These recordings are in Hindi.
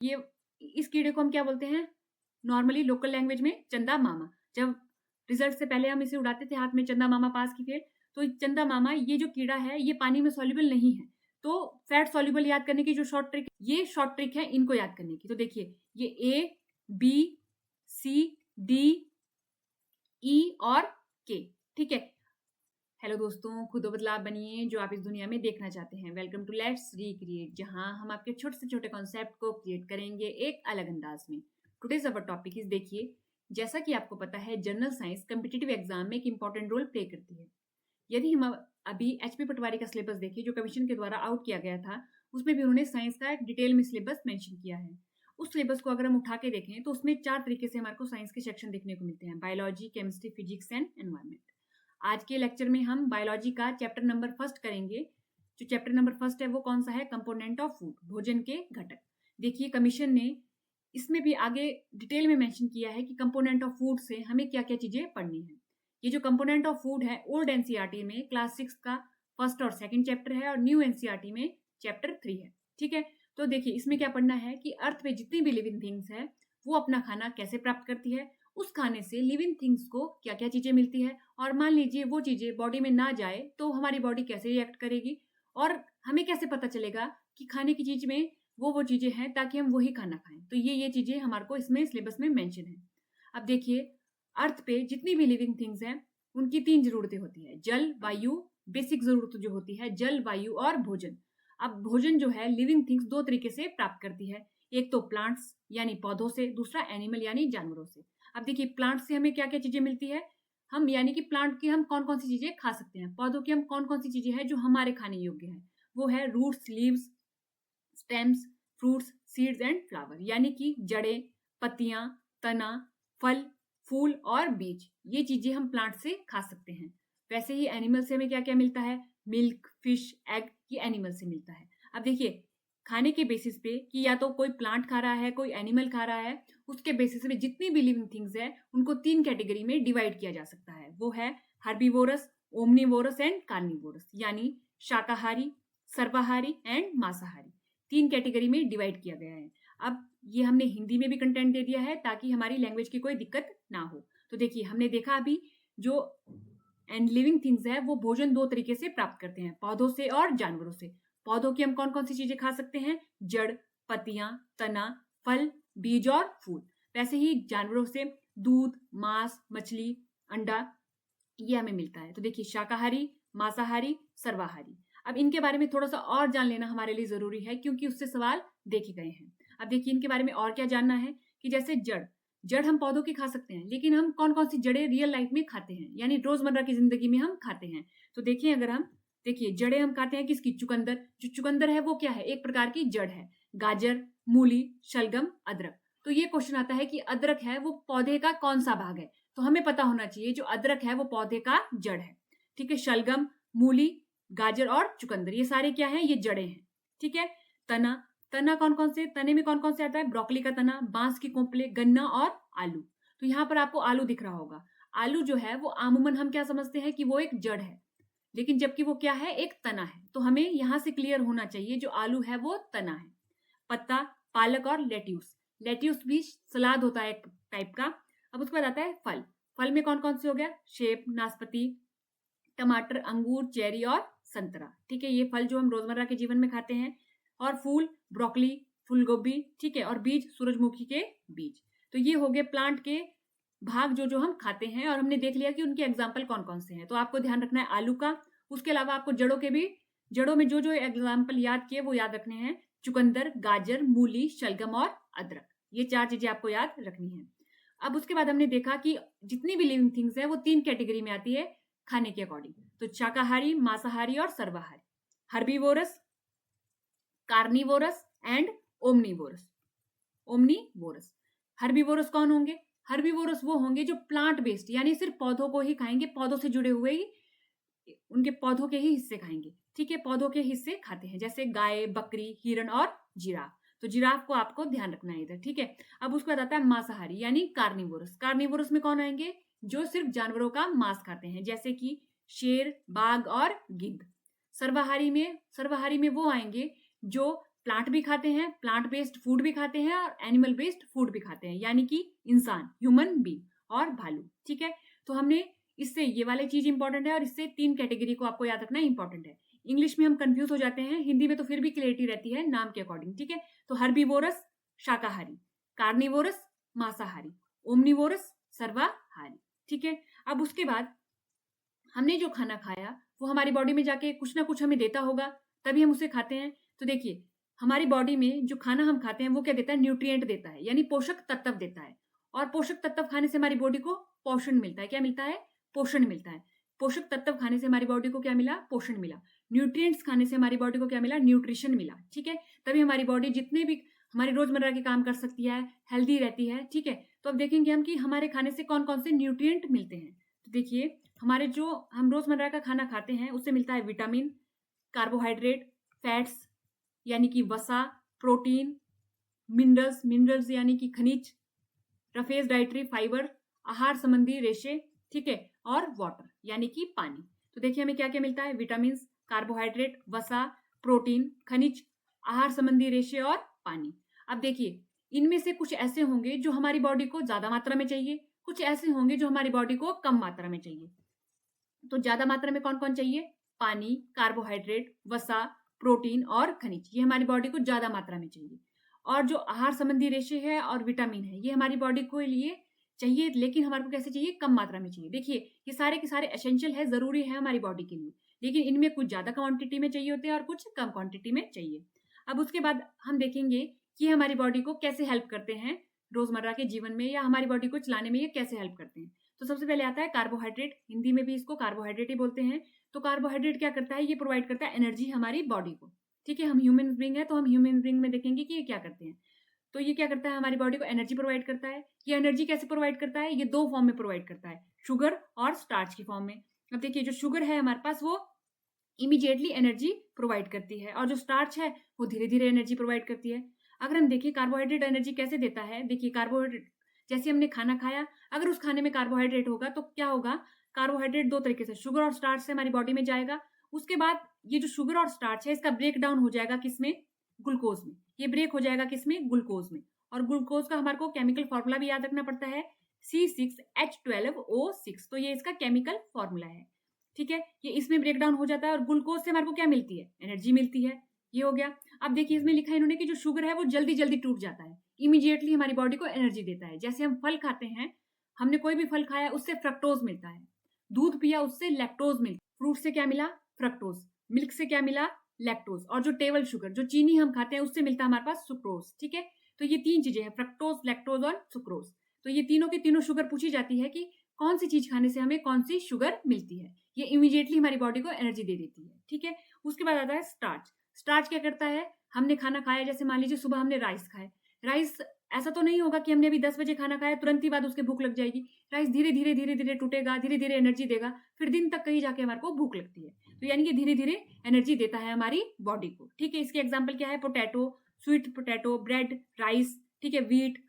ये इस कीड़े को हम क्या बोलते हैं? नॉर्मली लोकल लैंग्वेज में चंदा मामा। जब रिजल्ट से पहले हम इसे उड़ाते थे हाथ में, चंदा मामा पास की फेल, तो चंदा मामा ये जो कीड़ा है ये पानी में सॉल्युबल नहीं है। तो फैट सॉल्युबल याद करने की जो शॉर्ट ट्रिक, ये शॉर्ट ट्रिक है इनको याद करने की। तो देखिए ये ए, बी, सी, डी, ई और के, ठीक है। हेलो दोस्तों, खुद बदलाव बनिए जो आप इस दुनिया में देखना चाहते हैं। वेलकम टू लेट्स रिक्रिएट, जहां हम आपके छोटे से छोटे कॉन्सेप्ट को क्रिएट करेंगे एक अलग अंदाज में। टुडेज अवर टॉपिक इज, देखिए जैसा कि आपको पता है जनरल साइंस कम्पिटिटिव एग्जाम में एक इंपॉर्टेंट रोल प्ले करती है। यदि हम अभी एचपी पटवारी का सिलेबस देखें जो कमीशन के द्वारा आउट किया गया था, उसमें भी उन्होंने साइंस का डिटेल में सिलेबस मेंशन किया है। उस सिलेबस को अगर हम उठा के देखें तो उसमें 4 तरीके से हमारे को साइंस के सेक्शन देखने को मिलते हैं: biology, chemistry, physics and environment. आज के लेक्चर में हम बायोलॉजी का चैप्टर नंबर फर्स्ट करेंगे। जो चैप्टर नंबर फर्स्ट है वो कौन सा है? कंपोनेंट ऑफ फूड, भोजन के घटक। देखिए कमीशन ने इसमें भी आगे डिटेल में मेंशन किया है कि कंपोनेंट ऑफ फूड से हमें क्या क्या चीजें पढ़नी है। ये जो कंपोनेंट ऑफ फूड है ओल्ड एनसीईआरटी में क्लास 6 का फर्स्ट और सेकंड चैप्टर है और न्यू एनसीईआरटी में चैप्टर 3 है, ठीक है। तो देखिए इसमें क्या पढ़ना है कि अर्थ पे जितनी भी लिविंग थिंग्स है वो अपना खाना कैसे प्राप्त करती है, उस खाने से लिविंग थिंग्स को क्या क्या चीजें मिलती है, और मान लीजिए वो चीजें बॉडी में ना जाए तो हमारी बॉडी कैसे रिएक्ट करेगी, और हमें कैसे पता चलेगा कि खाने की चीज में वो चीजें हैं ताकि हम वही खाना खाएं। तो ये चीजें हमारे को इसमें सिलेबस में मेंशन है। अब देखिए अर्थ पे जितनी भी लिविंग थिंग्स हैं उनकी 3 जरूरतें होती है: जल, वायु, बेसिक जरूरत जो होती है जल, वायु और भोजन। अब भोजन जो है लिविंग थिंग्स 2 तरीके से प्राप्त करती है, एक तो प्लांट्स यानी पौधों से, दूसरा एनिमल यानी जानवरों से। अब देखिए प्लांट से हमें क्या क्या चीजें मिलती है, हम यानी कि प्लांट की हम कौन कौन सी चीजें खा सकते हैं, पौधों की हम कौन कौन सी चीजें हैं जो हमारे खाने योग्य है। वो है roots, leaves, stems, fruits, seeds and flower, यानी कि जड़ें, पत्तियां, तना, फल, फूल और बीज, ये चीजें हम प्लांट से खा सकते हैं। वैसे ही एनिमल से हमें क्या क्या मिलता है? मिल्क, फिश, एग, ये एनिमल से मिलता है। अब देखिए खाने के बेसिस पे कि या तो कोई प्लांट खा रहा है, कोई एनिमल खा रहा है, उसके बेसिस पे जितनी भी लिविंग थिंग्स है उनको 3 कैटेगरी में डिवाइड किया जा सकता है। वो है हर्बीवोरस, ओमनीवोरस एंड कार्निवोरस, यानी शाकाहारी, सर्वाहारी एंड मांसाहारी। 3 कैटेगरी में डिवाइड किया गया है। अब ये हमने हिंदी में भी कंटेंट दे दिया है ताकि हमारी लैंग्वेज की कोई दिक्कत ना हो। तो देखिए हमने देखा अभी जो एंड लिविंग थिंग्स है वो भोजन 2 तरीके से प्राप्त करते हैं, पौधों से और जानवरों से। पौधों की हम कौन कौन सी चीजें खा सकते हैं? जड़, पत्तियां, तना, फल, बीज और फूल। वैसे ही जानवरों से दूध, मांस, मछली, अंडा, ये हमें मिलता है। तो देखिए शाकाहारी, मांसाहारी, सर्वाहारी। अब इनके बारे में थोड़ा सा और जान लेना हमारे लिए जरूरी है क्योंकि उससे सवाल देखे गए हैं। अब देखिए इनके बारे में और क्या जानना है कि जैसे जड़, जड़ हम पौधों की खा सकते हैं, लेकिन हम कौन कौन सी जड़ें रियल लाइफ में खाते हैं, यानी रोजमर्रा की जिंदगी में हम खाते हैं। तो देखिए अगर हम देखिए जड़ें हम खाते हैं किसकी? चुकंदर। जो चुकंदर है वो क्या है? एक प्रकार की जड़ है। गाजर, मूली, शलगम, अदरक। तो ये क्वेश्चन आता है कि अदरक है वो पौधे का कौन सा भाग है, तो हमें पता होना चाहिए जो अदरक है वो पौधे का जड़ है, ठीक है। शलगम, मूली, गाजर और चुकंदर ये सारे क्या हैं? ये जड़ें हैं, ठीक है। तना, तना कौन कौन से? तने में कौन कौन से आता है? ब्रोकली का तना, बांस की कोंपले, गन्ना और आलू। तो यहाँ पर आपको आलू दिख रहा होगा। आलू जो है वो आमूमन हम क्या समझते हैं कि वो एक जड़ है, लेकिन जबकि वो क्या है? एक तना है। तो हमें यहां से क्लियर होना चाहिए जो आलू है वो तना है। पत्ता, पालक और लेट्यूस, लेट्यूस भी सलाद होता है एक टाइप का। अब उसके बाद आता है फल। फल में कौन कौन से हो गया? सेब, नाशपाती, टमाटर, अंगूर, चेरी और संतरा, ठीक है। ये फल जो हम रोजमर्रा के जीवन में खाते हैं। और फूल, ब्रोकली, फूलगोभी, ठीक है। और बीज, सूरजमुखी के बीज। तो ये हो गए प्लांट के भाग जो जो हम खाते हैं, और हमने देख लिया कि उनके एग्जाम्पल कौन कौन से हैं। तो आपको ध्यान रखना है आलू का। उसके अलावा आपको जड़ों के भी, जड़ों में जो जो एग्जाम्पल याद किए वो याद रखने हैं: चुकंदर, गाजर, मूली, शलगम और अदरक। ये 4 चीजें आपको याद रखनी है। अब उसके बाद हमने देखा कि जितनी भी लिविंग थिंग्स है वो 3 कैटेगरी में आती है खाने के अकॉर्डिंग। तो शाकाहारी, मांसाहारी और सर्वाहारी। Herbivorous, carnivorous and omnivorous. Omnivorous. Herbivorous कौन होंगे? हर्बीवोरस वो होंगे जो प्लांट बेस्ड यानी सिर्फ पौधों को ही खाएंगे, पौधों से जुड़े हुए ही उनके पौधों के ही हिस्से खाएंगे, ठीक है। पौधों के हिस्से खाते हैं जैसे गाय, बकरी, हिरण और जिराफ। तो जिराफ को आपको ध्यान रखना है इधर, ठीक है। अब उसके बाद आता है मांसाहारी यानी कार्निवोरस। कार्निवोरस में कौन आएंगे? जो सिर्फ जानवरों का मांस खाते हैं जैसे कि शेर, बाघ और गिद्ध। सर्वाहारी में वो आएंगे जो प्लांट भी खाते हैं, प्लांट बेस्ड फूड भी खाते हैं और एनिमल बेस्ड फूड भी खाते हैं, यानी कि इंसान, ह्यूमन बीइंग और भालू। ठीक है, तो हमने इससे ये वाली चीज इंपॉर्टेंट है और इससे 3 कैटेगरी को आपको याद रखना इंपॉर्टेंट है। इंग्लिश में हम कंफ्यूज हो जाते हैं, हिंदी में तो फिर भी क्लियरिटी रहती है नाम के अकॉर्डिंग। ठीक है, तो हर्बीवोरस शाकाहारी, कार्निवोरस मांसाहारी, ओमनिवोरस सर्वाहारी। ठीक है, अब उसके बाद हमने जो खाना खाया वो हमारी बॉडी में जाके कुछ ना कुछ हमें देता होगा, तभी हम उसे खाते हैं। तो देखिए, हमारी बॉडी में जो खाना हम खाते हैं वो क्या देता है, न्यूट्रिएंट देता है, यानी पोषक तत्व देता है। और पोषक तत्व खाने से हमारी बॉडी को पोषण मिलता है। क्या मिलता है? पोषण मिलता है। पोषक तत्व खाने से हमारी बॉडी को क्या मिला? पोषण मिला। न्यूट्रिएंट्स खाने से हमारी बॉडी को क्या मिला? न्यूट्रिशन मिला। ठीक है, तभी हमारी बॉडी जितने भी हमारी रोजमर्रा के काम कर सकती है, हेल्दी रहती है। ठीक है, तो अब देखेंगे हम कि हमारे खाने से कौन कौन से न्यूट्रिएंट मिलते हैं। तो देखिए, हमारे जो हम रोजमर्रा का खाना खाते हैं उससे मिलता है विटामिन, कार्बोहाइड्रेट, फैट्स यानी कि वसा, प्रोटीन, मिनरल्स यानी कि खनिज, रफेज डाइटरी फाइबर, आहार संबंधी रेशे, ठीक है, और वाटर यानी कि पानी। तो देखिए हमें क्या क्या मिलता है? विटामिन, कार्बोहाइड्रेट, वसा, प्रोटीन, खनिज, आहार संबंधी रेशे और पानी। अब देखिए, इनमें से कुछ ऐसे होंगे जो हमारी बॉडी को ज्यादा मात्रा में चाहिए, कुछ ऐसे होंगे जो हमारी बॉडी को कम मात्रा में चाहिए। तो ज्यादा मात्रा में कौन कौन चाहिए? पानी, कार्बोहाइड्रेट, वसा, प्रोटीन और खनिज, ये हमारी बॉडी को ज्यादा मात्रा में चाहिए। और जो आहार संबंधी रेशे है और विटामिन है, ये हमारी बॉडी को लिए चाहिए, लेकिन हमारे को कैसे चाहिए? कम मात्रा में चाहिए। देखिए, ये सारे के सारे एसेंशियल है, जरूरी है हमारी बॉडी के लिए, लेकिन इनमें कुछ ज्यादा क्वांटिटी में चाहिए होते हैं और कुछ कम क्वांटिटी में चाहिए। अब उसके बाद हम देखेंगे कि हमारी बॉडी को कैसे हेल्प करते हैं रोजमर्रा के जीवन में, या हमारी बॉडी को चलाने में ये कैसे हेल्प करते हैं। तो सबसे पहले आता है कार्बोहाइड्रेट, हिंदी में भी इसको कार्बोहाइड्रेट ही बोलते हैं। तो कार्बोहाइड्रेट क्या करता है? ये प्रोवाइड करता है एनर्जी हमारी बॉडी को। ठीक है, हम ह्यूमन बीइंग है तो हम ह्यूमन बीइंग में देखेंगे कि ये क्या करते हैं। तो ये क्या करता है? हमारी बॉडी को एनर्जी प्रोवाइड करता है। ये एनर्जी कैसे प्रोवाइड करता है? ये 2 फॉर्म में प्रोवाइड करता है, शुगर और स्टार्च की फॉर्म में। अब देखिए, जो शुगर है हमारे पास वो इमीडिएटली एनर्जी प्रोवाइड करती है, और जो स्टार्च है वो धीरे धीरे एनर्जी प्रोवाइड करती है। अगर हम देखिए कार्बोहाइड्रेट एनर्जी कैसे देता है, देखिए कार्बोहाइड्रेट जैसे हमने खाना खाया, अगर उस खाने में कार्बोहाइड्रेट होगा तो क्या होगा? कार्बोहाइड्रेट 2 तरीके से, शुगर और स्टार्च से हमारी बॉडी में जाएगा। उसके बाद ये जो शुगर और स्टार्च है इसका ब्रेक डाउन हो जाएगा किसमें? ग्लूकोज में। ये ब्रेक हो जाएगा किसमें? ग्लूकोज में। और ग्लूकोज का हमारे को केमिकल फॉर्मूला भी याद रखना पड़ता है, C6H12O6। तो ये इसका केमिकल फॉर्मूला है। ठीक है, ये इसमें ब्रेक डाउन हो जाता है और ग्लूकोज से हमारे को क्या मिलती है? एनर्जी मिलती है। ये हो गया। अब देखिए, इसमें लिखा है इन्होंने कि जो शुगर है वो जल्दी जल्दी टूट जाता है, इमीडिएटली हमारी बॉडी को एनर्जी देता है। जैसे हम फल खाते हैं, हमने कोई भी फल खाया उससे फ्रक्टोज मिलता है, दूध पिया उससे लैक्टोज मिलता है, फ्रूट से क्या मिला? फ्रक्टोज, मिल्क से क्या मिला? लैक्टोज, और जो टेबल शुगर, जो चीनी हम खाते हैं उससे मिलता है हमारे पास सुक्रोज। ठीक है, तो ये 3 चीजें हैं, फ्रक्टोज, लैक्टोज और सुक्रोज। तो ये तीनों की तीनों शुगर पूछी जाती है कि कौन सी चीज खाने से हमें कौन सी शुगर मिलती है। ये इमीडिएटली हमारी बॉडी को एनर्जी दे देती है। ठीक है, उसके बाद आता है स्टार्च। स्टार्च क्या करता है? हमने खाना खाया, जैसे मान लीजिए सुबह हमने राइस खाए, राइस ऐसा तो नहीं होगा कि हमने अभी 10 बजे खाना खाया तुरंत ही बाद उसके भूख लग जाएगी। राइस धीरे धीरे धीरे धीरे टूटेगा, धीरे धीरे एनर्जी देगा, फिर दिन तक कहीं जाके हमारे को भूख लगती है। तो यानी कि धीरे धीरे एनर्जी देता है हमारी बॉडी को। ठीक है, इसके एग्जाम्पल क्या है? Potato, sweet potato, bread, rice, ठीक है, wheat,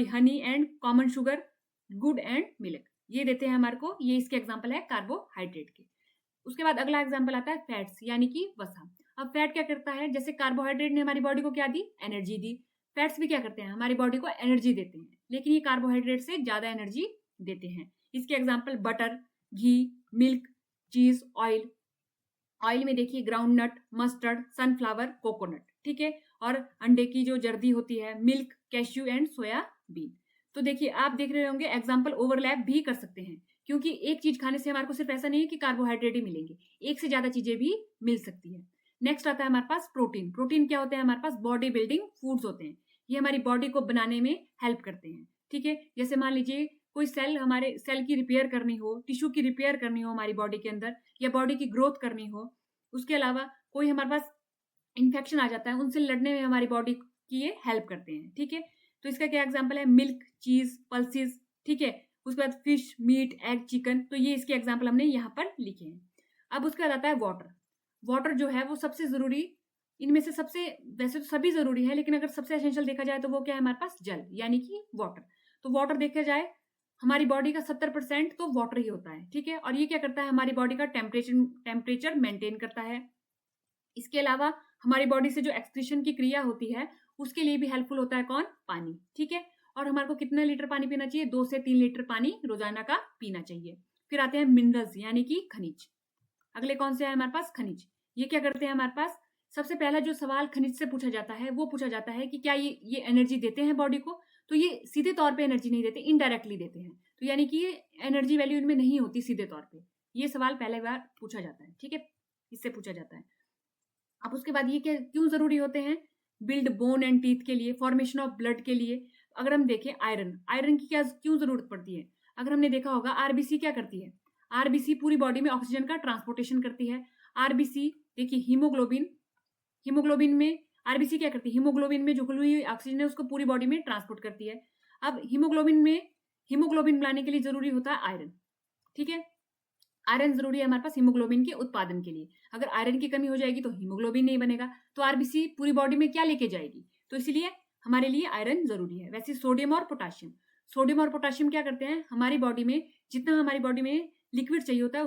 honey and common sugar, good and milk, ये देते हैं हमारे को। ये इसके एग्जाम्पल है कार्बोहाइड्रेट के। उसके बाद अगला एग्जाम्पल आता है फैट्स यानी कि वसा। अब फैट क्या करता है? जैसे कार्बोहाइड्रेट ने हमारी बॉडी को क्या दी? एनर्जी दी। फैट्स भी क्या करते हैं? हमारी बॉडी को एनर्जी देते हैं, लेकिन ये कार्बोहाइड्रेट से ज्यादा एनर्जी देते हैं। इसके example butter, ghee, milk, cheese, oil. Oil में देखिए ground nut, mustard, sunflower, coconut. ठीक है, और अंडे की जो जर्दी होती है, मिल्क, कैश्यू एंड सोयाबीन। तो देखिए, आप देख रहे होंगे एग्जाम्पल ओवरलैप भी कर सकते हैं, क्योंकि एक चीज खाने से हमारे को सिर्फ ऐसा नहीं है कि कार्बोहाइड्रेट ही मिलेंगे, एक से ज्यादा चीजें भी मिल सकती है। नेक्स्ट आता है हमारे पास प्रोटीन। प्रोटीन क्या होते हैं? हमारे पास बॉडी बिल्डिंग फूड्स होते हैं, ये हमारी बॉडी को बनाने में हेल्प करते हैं। ठीक है, जैसे मान लीजिए कोई सेल, हमारे सेल की रिपेयर करनी हो, टिश्यू की रिपेयर करनी हो हमारी बॉडी के अंदर, या बॉडी की ग्रोथ करनी हो, उसके अलावा कोई हमारे पास इन्फेक्शन आ जाता है, उनसे लड़ने में हमारी बॉडी की ये हेल्प करते हैं। ठीक है, तो इसका क्या एग्जाम्पल है? मिल्क, चीज, पल्सेस। ठीक है, उसके बाद फिश, मीट, एग, चिकन। तो ये इसके एग्जाम्पल हमने यहाँ पर लिखे हैं। अब उसके बाद आता है वाटर। वाटर जो है वो सबसे जरूरी, इनमें से सबसे, वैसे तो सभी जरूरी है, लेकिन अगर सबसे एसेंशियल देखा जाए तो वो क्या है हमारे पास? जल यानी कि वाटर। तो वाटर देखा जाए हमारी बॉडी का 70% तो वाटर ही होता है। ठीक है, और ये क्या करता है? हमारी बॉडी का टेम्परेचर मेंटेन करता है। इसके अलावा हमारी बॉडी से जो एक्सक्रीशन की क्रिया होती है उसके लिए भी हेल्पफुल होता है कौन? पानी। ठीक है, और हमारे को कितने लीटर पानी पीना चाहिए? 2 से 3 लीटर पानी रोजाना का पीना चाहिए। फिर आते हैं मिनरल्स यानी कि खनिज। अगले कौन से है हमारे पास? खनिज। ये क्या करते हैं हमारे पास? सबसे पहला जो सवाल खनिज से पूछा जाता है वो पूछा जाता है कि क्या ये एनर्जी देते हैं बॉडी को? तो ये सीधे तौर पे एनर्जी नहीं देते, इनडायरेक्टली देते हैं। तो यानी कि ये एनर्जी वैल्यू इनमें नहीं होती सीधे तौर पे। ये सवाल पहले बार पूछा जाता है। ठीक है, इससे पूछा जाता है। अब उसके बाद ये क्या क्यों जरूरी होते हैं? बिल्ड बोन एंड टीथ के लिए, फॉर्मेशन ऑफ ब्लड के लिए। अगर हम देखें आयरन की क्या क्यों जरूरत पड़ती है? अगर हमने देखा होगा आरबीसी क्या करती है? आरबीसी पूरी बॉडी में ऑक्सीजन का ट्रांसपोर्टेशन करती है। आरबीसी देखिए हीमोग्लोबिन में आरबीसी क्या करती है? हीमोग्लोबिन में जो खुली हुई ऑक्सीजन है उसको पूरी बॉडी में ट्रांसपोर्ट करती है। अब हीमोग्लोबिन बनाने के लिए जरूरी होता है आयरन। ठीक है, आयरन जरूरी है हमारे पास हीमोग्लोबिन के उत्पादन के लिए। अगर आयरन की कमी हो जाएगी तो हीमोग्लोबिन नहीं बनेगा, तो आरबीसी पूरी बॉडी में क्या लेके जाएगी? तो इसलिए हमारे लिए आयरन जरूरी है। वैसे सोडियम और पोटाशियम क्या करते हैं? हमारी बॉडी में जितना हमारी बॉडी में लिक्विड चाहिए होता है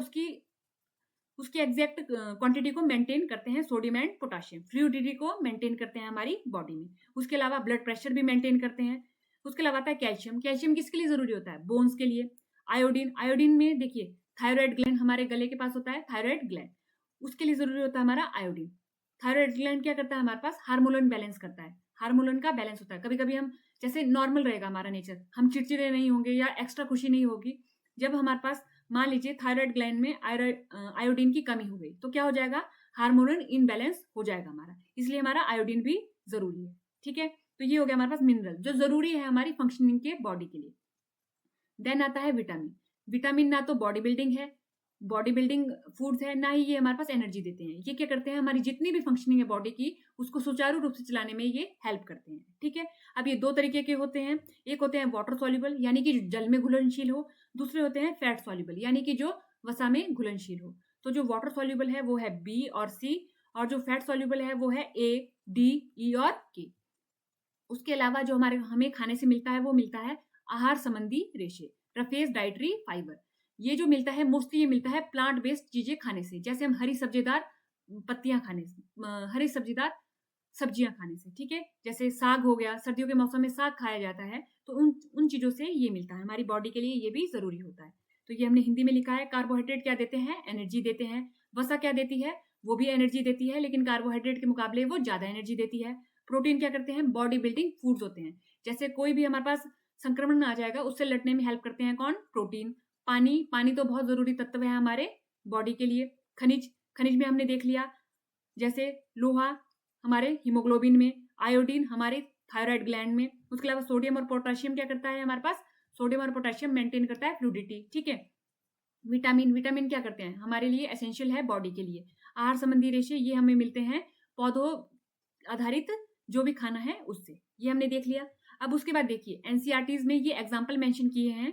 उसकी एग्जैक्ट क्वांटिटी को मेंटेन करते हैं सोडियम एंड पोटाशियम। फ्लूइडिटी को मेंटेन करते हैं हमारी बॉडी में। उसके अलावा ब्लड प्रेशर भी मेंटेन करते हैं। उसके अलावा आता है कैल्शियम किसके लिए जरूरी होता है? बोन्स के लिए। आयोडीन में देखिए थायराइड ग्लैंड हमारे गले के पास होता है, थायराइड ग्लैंड, उसके लिए जरूरी होता है हमारा आयोडीन। थायराइड ग्लैंड क्या करता है? हमारे पास हार्मोन बैलेंस करता है। हार्मोन का बैलेंस होता है। कभी कभी हम जैसे नॉर्मल रहेगा हमारा नेचर, हम चिड़चिड़े नहीं होंगे या एक्स्ट्रा खुशी नहीं होगी। जब हमारे पास मान लीजिए थायराइड ग्लैंड में आयोडीन की कमी हो गई तो क्या हो जाएगा? हार्मोनल इनबैलेंस हो जाएगा हमारा, इसलिए हमारा आयोडीन भी जरूरी है। ठीक है, तो ये हो गया हमारे पास मिनरल जो जरूरी है हमारी फंक्शनिंग के बॉडी के लिए। देन आता है विटामिन ना तो बॉडी बिल्डिंग फूड्स है, ना ही ये हमारे पास एनर्जी देते हैं। ये क्या करते हैं? हमारी जितनी भी फंक्शनिंग है बॉडी की उसको सुचारू रूप से चलाने में ये हेल्प करते हैं। ठीक है, अब ये दो तरीके के होते हैं। एक होते हैं वाटर सॉल्युबल यानी कि जो जल में घुलनशील हो, दूसरे होते हैं फैट सॉल्युबल यानी कि जो वसा में घुलनशील हो। तो जो वाटर सॉल्युबल है वो है बी और सी, और जो फैट सॉल्युबल है वो है ए, डी, ई और के। उसके अलावा जो हमें खाने से मिलता है वो मिलता है आहार संबंधी रेशे, रफेज डाइटरी फाइबर। ये जो मिलता है मोस्टली ये मिलता है प्लांट बेस्ड चीजें खाने से, जैसे हम हरी सब्जियां खाने से। ठीक है, जैसे साग हो गया, सर्दियों के मौसम में साग खाया जाता है, तो उन चीजों से ये मिलता है। हमारी बॉडी के लिए ये भी जरूरी होता है। तो ये हमने हिंदी में लिखा है। कार्बोहाइड्रेट क्या देते हैं? एनर्जी देते हैं। वसा क्या देती है? वो भी एनर्जी देती है, लेकिन कार्बोहाइड्रेट के मुकाबले वो ज्यादा एनर्जी देती है। प्रोटीन क्या करते हैं? बॉडी बिल्डिंग फूड्स होते हैं। जैसे कोई भी हमारे पास संक्रमण आ जाएगा उससे लड़ने में हेल्प करते हैं कौन? प्रोटीन। पानी तो बहुत जरूरी तत्व है हमारे बॉडी के लिए। खनिज में हमने देख लिया, जैसे लोहा हमारे हीमोग्लोबिन में, आयोडीन हमारे थायराइड ग्लैंड में। उसके अलावा सोडियम और पोटाशियम क्या करता है हमारे पास? सोडियम और पोटाशियम मेंटेन करता है फ्लूइडिटी। ठीक है, विटामिन क्या करते हैं? हमारे लिए एसेंशियल है बॉडी के लिए। आहार संबंधी रेशे ये हमें मिलते हैं पौधों आधारित जो भी खाना है उससे, ये हमने देख लिया। अब उसके बाद देखिए एनसीईआरटीज में ये एग्जाम्पल मेंशन किए हैं।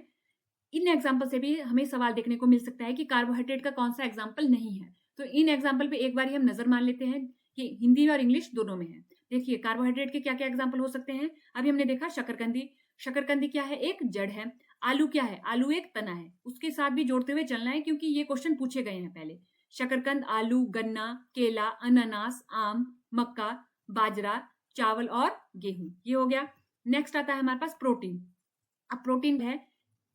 इन एग्जाम्पल से भी हमें सवाल देखने को मिल सकता है कि कार्बोहाइड्रेट का कौन सा एग्जाम्पल नहीं है। तो इन एग्जाम्पल पे एक बार हम नजर मान लेते हैं कि हिंदी और इंग्लिश दोनों में है। देखिए कार्बोहाइड्रेट के क्या क्या एग्जाम्पल हो सकते हैं। अभी हमने देखा शकरकंदी क्या है? एक जड़ है। आलू क्या है? आलू एक तना है। उसके साथ भी जोड़ते हुए चलना है क्योंकि ये क्वेश्चन पूछे गए हैं पहले। शकरकंद, आलू, गन्ना, केला, अनानास, आम, मक्का, बाजरा, चावल और गेहूं, ये हो गया। नेक्स्ट आता है हमारे पास प्रोटीन। अब प्रोटीन है,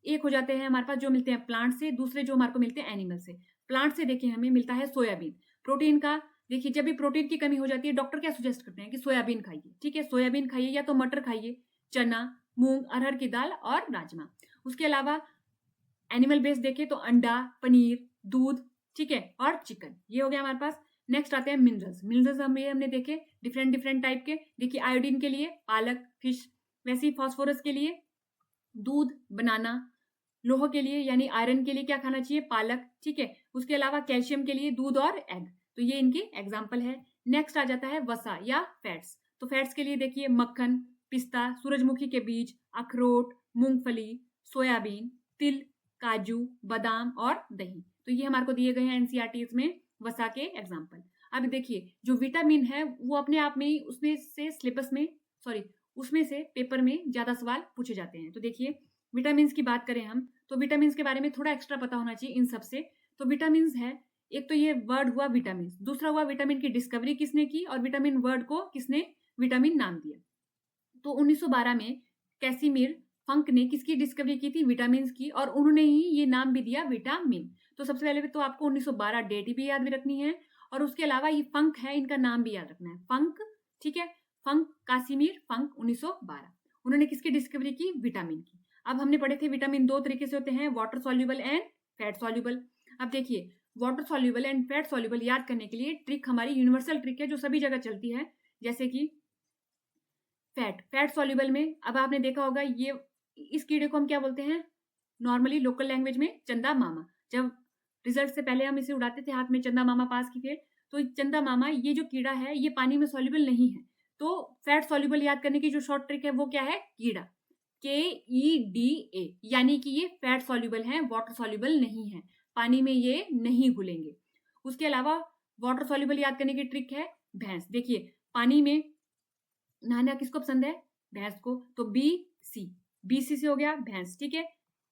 एक हो जाते हैं हमारे पास जो मिलते हैं प्लांट से, दूसरे जो हमारे को मिलते हैं एनिमल से। प्लांट से देखिए हमें मिलता है सोयाबीन। प्रोटीन का देखिए जब भी प्रोटीन की कमी हो जाती है डॉक्टर क्या सजेस्ट करते हैं कि सोयाबीन खाइए। ठीक है, सोयाबीन खाइए या तो मटर खाइए, चना, मूंग, अरहर की दाल और राजमा। उसके अलावा एनिमल बेस्ड देखें तो अंडा, पनीर, दूध, ठीक है, और चिकन, ये हो गया हमारे पास। नेक्स्ट आते हैं मिनरल्स हमने देखे डिफरेंट टाइप के। देखिए आयोडीन के लिए पालक, फिश, वैसे ही फास्फोरस के लिए दूध, बनाना, लोह के लिए यानी आयरन के लिए क्या खाना चाहिए? पालक। ठीक है, उसके अलावा कैल्शियम के लिए दूध और एग। तो ये इनके एग्जाम्पल है। नेक्स्ट आ जाता है वसा या फैट्स। तो फैट्स के लिए देखिए मक्खन, पिस्ता, सूरजमुखी के बीज, अखरोट, मूंगफली, सोयाबीन, तिल, काजू, बादाम और दही। तो ये हमारे को दिए गए हैं एनसीईआरटीज में वसा के एग्जाम्पल। अब देखिए जो विटामिन है वो अपने आप में ही उसमें से पेपर में ज्यादा सवाल पूछे जाते हैं। तो देखिए विटामिन की बात करें हम तो विटामिन के बारे में थोड़ा एक्स्ट्रा पता होना चाहिए इन सबसे। तो विटामिन है एक तो ये वर्ड हुआ विटामिन, दूसरा हुआ विटामिन की डिस्कवरी किसने की और विटामिन वर्ड को किसने विटामिन नाम दिया। तो 1912 में कैसिमिर फंक ने किसकी डिस्कवरी की थी, विटामिन की, और उन्होंने ही ये नाम भी दिया विटामिन। तो सबसे पहले तो आपको 1912 डेट भी याद भी रखनी है और उसके अलावा ये फंक है, इनका नाम भी याद रखना है, फंक, ठीक है। फंक, कासिमिर फंक 1912, उन्होंने किसकी डिस्कवरी की, विटामिन की। अब हमने पढ़े थे विटामिन दो तरीके से होते हैं, water soluble and fat soluble. अब देखिए water soluble and fat soluble याद करने के लिए ट्रिक हमारी यूनिवर्सल ट्रिक है जो सभी जगह चलती है, जैसे कि फैट सॉल्युबल में अब आपने देखा होगा ये, इस कीड़े को हम क्या बोलते हैं, नॉर्मली लोकल लैंग्वेज में चंदा मामा। जब रिजल्ट से पहले हम इसे उड़ाते थे हाथ में, चंदा मामा पास की फेल, तो चंदा मामा ये जो कीड़ा है ये पानी में सॉल्युबल नहीं है। तो फैट सॉल्युबल याद करने की जो शॉर्ट ट्रिक है वो क्या है, कीड़ा, KEDA, यानी कि ये फैट सॉल्युबल है, वाटर सॉल्युबल नहीं है, पानी में ये नहीं घुलेंगे। उसके अलावा वाटर सॉल्युबल याद करने की ट्रिक है भैंस। देखिए पानी में नहाना किसको पसंद है, भैंस को, तो BC से हो गया भैंस, ठीक है।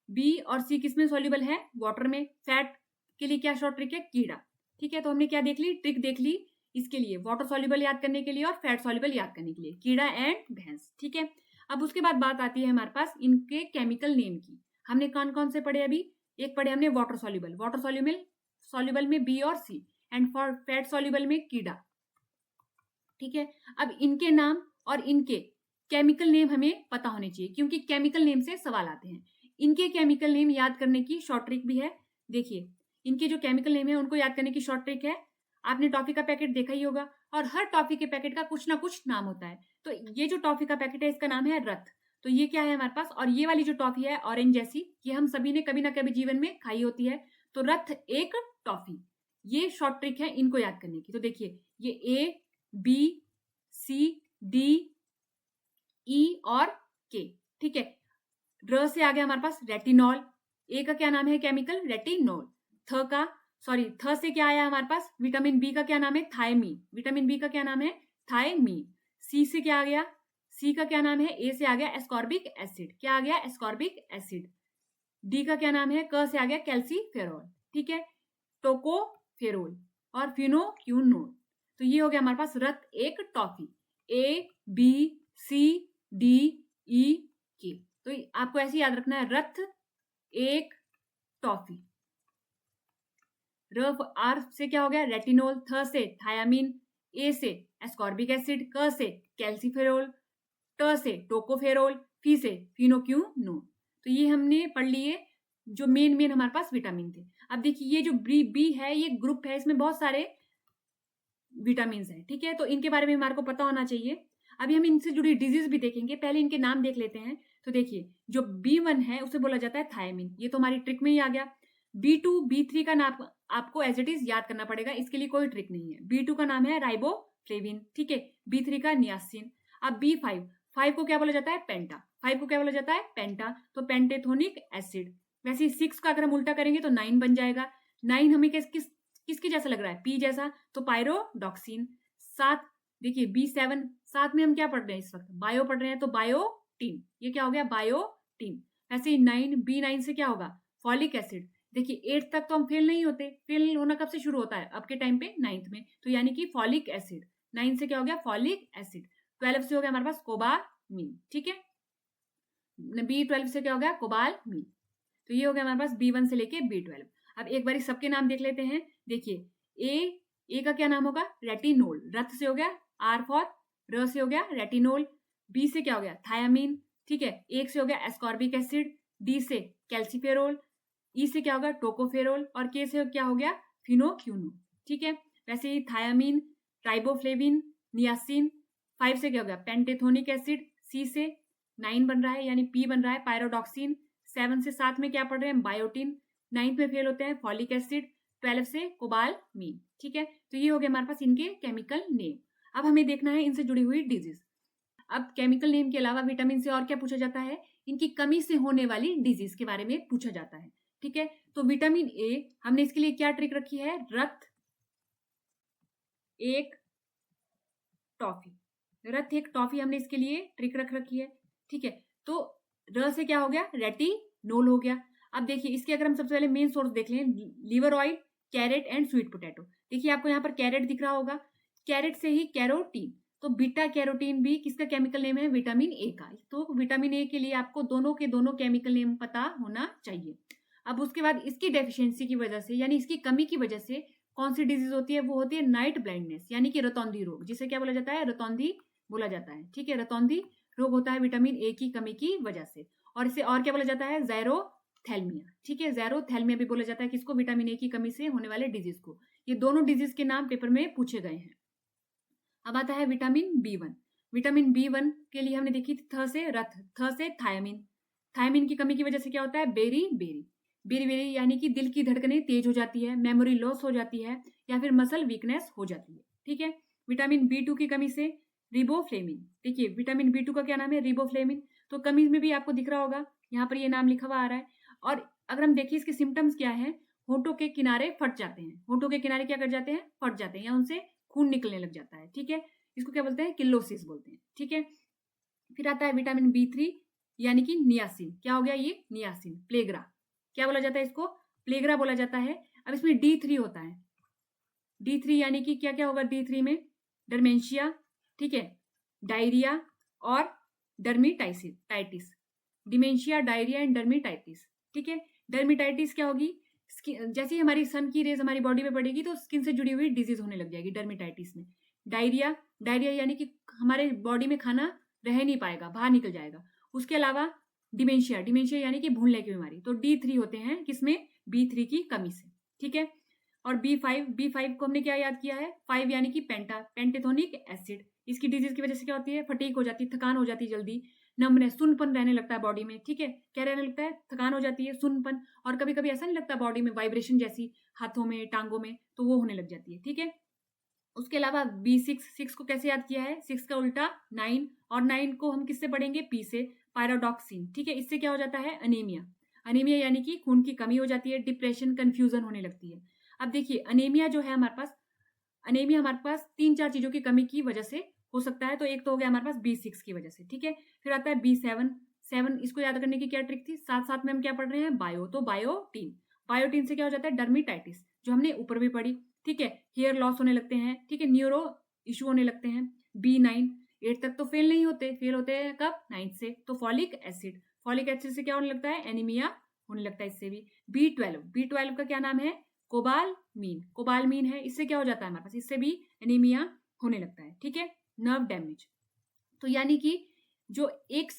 B और C किसमें सॉल्युबल है, वाटर में। फैट के लिए क्या शॉर्ट ट्रिक है, कीड़ा, ठीक है। तो हमने क्या देख ली, ट्रिक देख ली इसके लिए, वाटर सॉल्युबल याद करने के लिए और फैट सॉल्युबल याद करने के लिए, कीड़ा एंड भैंस, ठीक है। अब उसके बाद बात आती है हमारे पास इनके केमिकल नेम की। हमने कौन कौन से पढ़े अभी, एक पढ़े हमने वाटर सॉल्युबल में B और C, and for fat soluble में कीड़ा, ठीक है। अब इनके नाम और इनके केमिकल नेम हमें पता होने चाहिए क्योंकि केमिकल नेम से सवाल आते हैं। इनके केमिकल नेम याद करने की शॉर्ट ट्रिक भी है। देखिए इनके जो केमिकल नेम है उनको याद करने की शॉर्ट ट्रिक है, आपने टॉफी का पैकेट देखा ही होगा और हर टॉफी के पैकेट का कुछ ना कुछ नाम होता है। तो ये जो टॉफी का पैकेट है इसका नाम है रथ, तो ये क्या है हमारे पास, और ये वाली जो टॉफी है ऑरेंज जैसी, ये हम सभी ने कभी ना कभी जीवन में खाई होती है, तो रथ एक टॉफी। ये शॉर्ट ट्रिक है इनको याद करने की। तो देखिए ये ABCDE और K, ठीक है। र से आ गया हमारे पास रेटिनॉल, ए का क्या नाम है केमिकल, रेटिनॉल। थ से क्या आया हमारे पास, विटामिन बी का क्या नाम है, थायमीन, विटामिन बी का क्या नाम है, थायमीन। सी से क्या आ गया, सी का क्या नाम है, ए से आ गया एस्कॉर्बिक एसिड, क्या आ गया, एस्कॉर्बिक एसिड। डी का क्या नाम है, क से आ गया कैल्सीफेरॉल, ठीक है, टोकोफेरोल और फिनोक्यूनोल। तो ये हो गया हमारे पास रथ एक टॉफी, ABCDE तो आपको ऐसे याद रखना है, रथ एक टॉफी। आर से क्या हो गया, रेटिनोल, थ से थायामीन, ए से एस्कॉर्बिक एसिड, क से कैल्सीफेरोल, ट से टोकोफेरोल, फी से फिनोक्यूनोल। तो ये हमने पढ़ लिए जो मेन हमारे पास विटामिन थे। अब देखिए ये जो बी है ये ग्रुप है, इसमें बहुत सारे विटामिन है, ठीक है, तो इनके बारे में हमारे को पता होना चाहिए। अभी हम इनसे जुड़ी डिजीज भी देखेंगे, पहले इनके नाम देख लेते हैं। तो देखिए जो B1 है उसे बोला जाता है थायमीन, ये तो हमारी ट्रिक में ही आ गया। B2 B3 का नाम आपको एज इट इज याद करना पड़ेगा, इसके लिए कोई ट्रिक नहीं है। B2 का नाम है राइबोफ्लेविन, ठीक है, B3 का नियासिन। अब B5 को क्या बोला जाता है, पेंटा, 5 को क्या बोला जाता है, पेंटा, तो पेंटेथोनिक एसिड। वैसे 6 का अगर हम उल्टा करेंगे तो 9 बन जाएगा। 9 हमें किसके जैसा लग रहा है, P जैसा, तो पायरोडॉक्सिन। 7 देखिए B7, 7 में हम क्या पढ़ रहे हैं इस वक्त, बायो पढ़ रहे हैं, तो बायोटीन, ये क्या हो गया, बायोटीन। ऐसे ही B9 से क्या होगा, फॉलिक एसिड। देखिए 8 तक तो हम फेल नहीं होते, फेल होना कब से शुरू होता है, अब के टाइम पे 9th में, तो यानी कि फॉलिक एसिड। 9 से क्या हो गया, फॉलिक एसिड। 12 से हो गया हमारे पास कोबामीन, ठीक है, B12 से क्या हो गया, कोबालमीन। तो ये हो गया हमारे पास B1 से लेके B12। अब एक बार सबके नाम देख लेते हैं। देखिए ए का क्या नाम होगा, रेटिनोल, रथ से हो गया, R फॉर र से हो गया रेटिनोल। B से क्या हो गया, थायामीन, ठीक है, एक से हो गया एस्कॉर्बिक एसिड। D से कैल्सीफेरोल, E से क्या होगा, टोकोफेरोल, और K से क्या हो गया, फिनोक्यूनोल, ठीक है। वैसे ही थायामीन, राइबोफ्लेविन, नियासिन। 5 से क्या हो गया, पेंटेथोनिक एसिड। C से 9 बन रहा है यानी P बन रहा है, पायरोडॉक्सिन। 7 से 7 में क्या पढ़ रहे हैं, बायोटिन। 9th में फेल होते हैं फॉलिक एसिड। 12 से कोबालमीन, ठीक है। तो ये हो गया हमारे पास इनके केमिकल नेम। अब हमें देखना है इनसे जुड़ी हुई डिजीज। अब केमिकल नेम के अलावा विटामिन से और क्या पूछा जाता है, इनकी कमी से होने वाली डिजीज के बारे में पूछा जाता है, ठीक है। तो विटामिन ए हमने इसके लिए क्या ट्रिक रखी है, रथ एक टॉफी, रथ एक टॉफी हमने इसके लिए ट्रिक रख रखी है, ठीक है। तो र से क्या हो गया, रेटिनोल हो गया। अब देखिए इसके अगर हम सबसे पहले मेन सोर्स देख लें, liver oil, carrot and sweet potato. देखिए आपको यहाँ पर कैरेट दिख रहा होगा, कैरेट से ही कैरोटीन, तो बीटा कैरोटीन भी किसका केमिकल नेम है? विटामिन ए का। तो विटामिन ए के लिए आपको दोनों के दोनों केमिकल नेम पता होना चाहिए। अब उसके बाद इसकी डेफिशिएंसी की वजह से, यानी इसकी कमी की वजह से कौन सी डिजीज होती है? वो होती है नाइट ब्लाइंडनेस, यानी कि रतौंधी रोग, जिसे क्या बोला जाता है? रतौंधी बोला जाता है। ठीक है, रतौंधी रोग होता है विटामिन ए की कमी की वजह से। और इसे और क्या बोला जाता है? ज़ैरोथैल्मिया। ठीक है, ज़ैरोथैल्मिया भी बोला जाता है किसको? विटामिन ए की कमी से होने वाले डिजीज को। ये दोनों डिजीज के नाम पेपर में पूछे गए हैं। अब आता है विटामिन बी1। विटामिन बी1 के लिए हमने देखी थ से रथ, थ से थायमिन। थायमिन की कमी की वजह से क्या होता है? Berry berry. बेरी बेरी यानी कि दिल की धड़कनें तेज हो जाती है, मेमोरी लॉस हो जाती है, या फिर मसल वीकनेस हो जाती है। ठीक है, विटामिन बी2 की कमी से रिबोफ्लेविन। देखिए विटामिन बी2 का क्या नाम है? रिबोफ्लेविन। तो कमी में भी आपको दिख रहा होगा, यहाँ पर ये नाम लिखा हुआ आ रहा है। और अगर हम देखिए इसके सिम्टम्स क्या है? होठों के किनारे फट जाते हैं, होठों के किनारे क्या कर जाते हैं? फट जाते हैं, या उनसे खून निकलने लग जाता है। ठीक है, इसको क्या बोलते हैं? किलोसिस बोलते हैं। ठीक है, फिर आता है विटामिन बी3 यानी कि नियासिन। क्या हो गया ये? नियासिन। प्लेग्रा क्या बोला जाता है इसको? प्लेग्रा बोला जाता है। अब इसमें D3 होता है। D3 यानी कि क्या क्या होगा D3 में? डरमेंशिया, ठीक है, डायरिया और dermatitis. Dementia, diarrhoea and dermatitis. ठीक है, डर्मिटाइटिस क्या होगी? जैसे ही हमारी सन की रेज हमारी बॉडी में पड़ेगी तो स्किन से जुड़ी हुई डिजीज होने लग जाएगी डर्मिटाइटिस में। डायरिया, डायरिया यानी कि हमारे बॉडी में खाना रह नहीं पाएगा, बाहर निकल जाएगा। उसके अलावा डिमेंशिया, डिमेंशिया यानी कि भूलने की बीमारी। तो D3 होते हैं किसमें? B3 की कमी से। ठीक है, और B5 को हमने क्या याद किया है? 5 यानी कि पेंटेथोनिक एसिड। इसकी डिजीज की वजह से क्या होती है? फटीग हो जाती है, थकान हो जाती है जल्दी, नमनेस, सुनपन रहने लगता है बॉडी में। ठीक है, क्या रहने लगता है? थकान हो जाती है, सुनपन, और कभी कभी ऐसा नहीं लगता बॉडी में वाइब्रेशन जैसी हाथों में, टांगों में, तो वो होने लग जाती है। ठीक है, उसके अलावा B6 को कैसे याद किया है? 6 का उल्टा 9, और 9 को हम किससे पढ़ेंगे? P से, पायरोडॉक्सिन। ठीक है, इससे क्या हो जाता है? अनीमिया। अनीमिया यानी कि खून की कमी हो जाती है, डिप्रेशन, कंफ्यूजन होने लगती है। अब देखिए अनीमिया जो है हमारे पास, अनीमिया हमारे पास 3-4 चीजों की कमी की वजह से हो सकता है। तो एक तो हो गया हमारे पास B6 की वजह से। ठीक है, फिर आता है B7। 7 इसको याद करने की क्या ट्रिक थी? साथ साथ में हम क्या पढ़ रहे हैं? बायो, तो बायोटीन। बायोटीन से क्या हो जाता है? डर्मिटाइटिस, जो हमने ऊपर भी पढ़ी। ठीक है, हेयर लॉस होने लगते हैं। ठीक है, न्यूरो इशू होने लगते हैं। B9, 8 तक तो फेल नहीं होते, फेल होते हैं कब? 9 से। तो फॉलिक एसिड, फॉलिक एसिड से क्या होने लगता है? एनीमिया होने लगता है इससे भी। B12 का क्या नाम है? कोबालमीन। कोबालमीन है, इससे क्या हो जाता है हमारे पास? इससे भी एनीमिया होने लगता है। ठीक है, नर्व डैमेज। तो यानी कि जो एक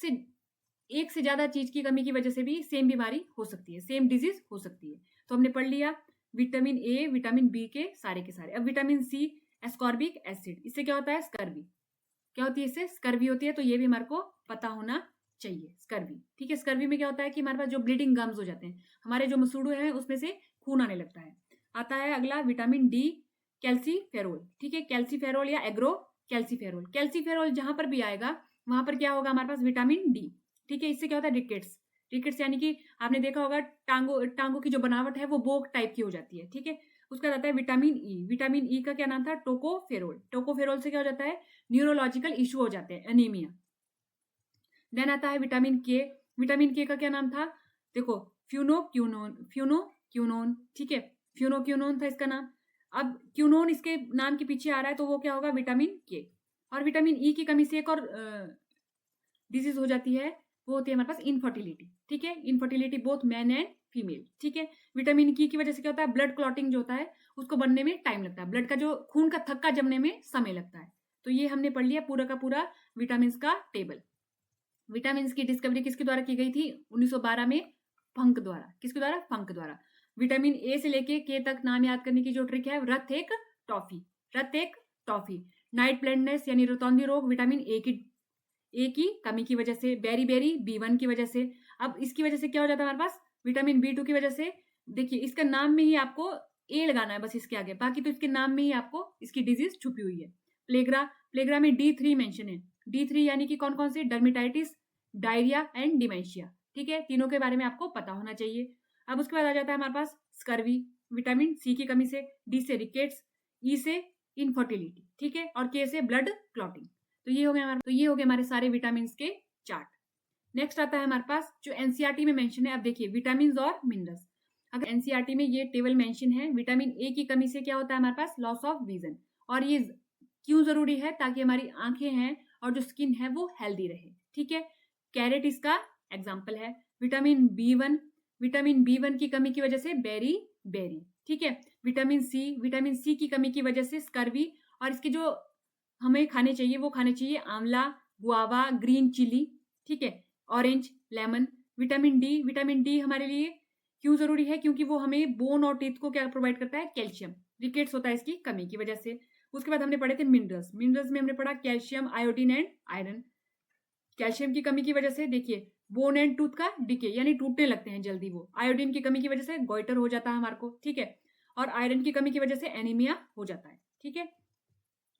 से ज्यादा चीज की कमी की वजह से भी सेम बीमारी हो सकती है, सेम डिजीज हो सकती है। तो हमने पढ़ लिया विटामिन ए, विटामिन बी के सारे। अब विटामिन सी, एस्कॉर्बिक एसिड, इससे क्या होता है? स्कर्वी। क्या होती है? इससे स्कर्वी होती है। तो ये भी हमारे को पता होना चाहिए, स्कर्वी। ठीक है, स्कर्वी में क्या होता है कि हमारे पास जो ब्लीडिंग गम्स हो जाते हैं, हमारे जो मसूड़े हैं उसमें से खून आने लगता है। आता है अगला विटामिन डी, कैल्सीफेरोल। ठीक है, कैल्सीफेरोल या एग्रो कैल्सीफेरोल। कैल्सीफेरोल जहां पर भी आएगा वहां पर क्या होगा हमारे पास? Vitamin D. ठीक है, इससे क्या होता है? रिकेट्स। रिकेट्स यानी कि आपने देखा होगा टांगों की जो बनावट है वो बोक टाइप की हो जाती है। ठीक है, उसका आता है विटामिन ई। विटामिन ई का क्या नाम था? टोकोफेरोल। टोकोफेरोल से क्या हो जाता है? न्यूरोलॉजिकल इशू हो जाते हैं, एनीमिया। देन आता है विटामिन के। विटामिन के का क्या नाम था? देखो, फ्यूनोक्यूनोन। ठीक है, फ्यूनोक्यूनोन था इसका नाम। अब क्यूनोन इसके नाम के पीछे आ रहा है, तो वो क्या होगा? विटामिन के। और विटामिन ई की कमी से एक और डिजीज हो जाती है, वो होती है हमारे पास इनफर्टिलिटी। ठीक है, infertility both man and female. ठीक है, विटामिन की वजह से क्या होता है? ब्लड क्लॉटिंग जो होता है उसको बनने में टाइम लगता है, ब्लड का जो खून का थक्का जमने में समय लगता है। तो ये हमने पढ़ लिया पूरा का पूरा विटामिन का टेबल। विटामिन की डिस्कवरी किसके द्वारा की गई थी? 1912 में, फंक द्वारा। किसके द्वारा? फंक द्वारा। विटामिन ए से लेके के तक नाम याद करने की जो ट्रिक है, रथ एक टॉफी। नाइट ब्लाइंडनेस यानी रतौंधी रोग विटामिन ए की कमी की वजह से। बेरी बेरी B1 की वजह से। अब इसकी वजह से क्या हो जाता है हमारे पास? विटामिन B2 की वजह से। देखिए इसका नाम में ही आपको ए लगाना है बस इसके आगे, बाकी तो इसके नाम में ही आपको इसकी डिजीज छुपी हुई है। प्लेग्रा में D3 मेंशन है। D3 यानी कि कौन कौन से? डर्मिटाइटिस, डायरिया एंड डिमेंशिया। ठीक है, तीनों के बारे में आपको पता होना चाहिए। अब उसके बाद आ जाता है हमारे पास स्कर्वी, विटामिन सी की कमी से। डी से रिकेट्स, ई से इनफर्टिलिटी। ठीक है, और के से ब्लड क्लॉटिंग। तो ये हो गए हमारे सारे विटामिन के चार्ट। नेक्स्ट आता है हमारे पास जो एनसीईआरटी में मेंशन है। अब देखिए विटामिन और मिनरल्स। अगर एनसीईआरटी में ये टेबल मेंशन है, विटामिन ए की कमी से क्या होता है हमारे पास, लॉस ऑफ विजन। और ये क्यों जरूरी है, ताकि हमारी आंखें हैं और जो स्किन है वो हेल्दी रहे। ठीक है, कैरेट इसका एग्जाम्पल है। विटामिन बी वन की कमी की वजह से बेरी। ठीक है, विटामिन सी की कमी की वजह से स्कर्वी। और इसके जो हमें खाने चाहिए वो खाने चाहिए आंवला, गुआवा, ग्रीन चिली, ठीक है, ऑरेंज, लेमन। विटामिन डी हमारे लिए क्यों जरूरी है, क्योंकि वो हमें बोन और टीथ को क्या प्रोवाइड करता है, कैल्शियम। रिकेट्स होता है इसकी कमी की वजह से। उसके बाद हमने पढ़े थे मिनरल्स में हमने पढ़ा calcium, iodine and iron. Calcium की कमी की वजह से देखिए बोन एंड टूथ का डिके, यानी टूटने लगते हैं जल्दी वो। आयोडीन की कमी की वजह से गोइटर हो जाता है हमारे को, ठीक है। और आयरन की कमी की वजह से एनीमिया हो जाता है, ठीक है।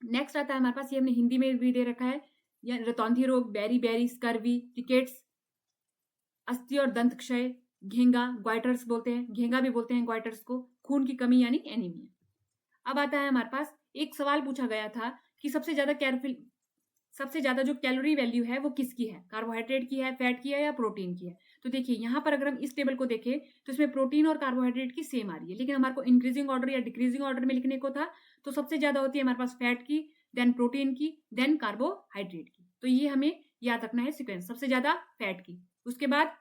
नेक्स्ट आता है हमारे पास, ये हमने हिंदी में भी दे रखा है, या रतौंधी रोग, बेरी, स्कर्वी, रिकेट्स, अस्थि और दंत क्षय, घेंगा, ग्वाइटर्स बोलते हैं, घेंगा भी बोलते हैं ग्वाइटर्स को, खून की कमी यानी एनीमिया। अब आता है हमारे पास, एक सवाल पूछा गया था कि सबसे ज्यादा जो कैलोरी वैल्यू है वो किसकी है, कार्बोहाइड्रेट की है, फैट की है या प्रोटीन की है। तो देखिए यहाँ पर अगर हम इस टेबल को देखें तो इसमें प्रोटीन और कार्बोहाइड्रेट की सेम आ रही है, लेकिन हमारे को इंक्रीजिंग ऑर्डर या डिक्रीजिंग ऑर्डर में लिखने को था। तो सबसे ज्यादा होती है हमारे पास फैट की, देन प्रोटीन की, देन कार्बोहाइड्रेट की। तो ये हमें याद रखना है सीक्वेंस, सबसे ज्यादा फैट की, उसके बाद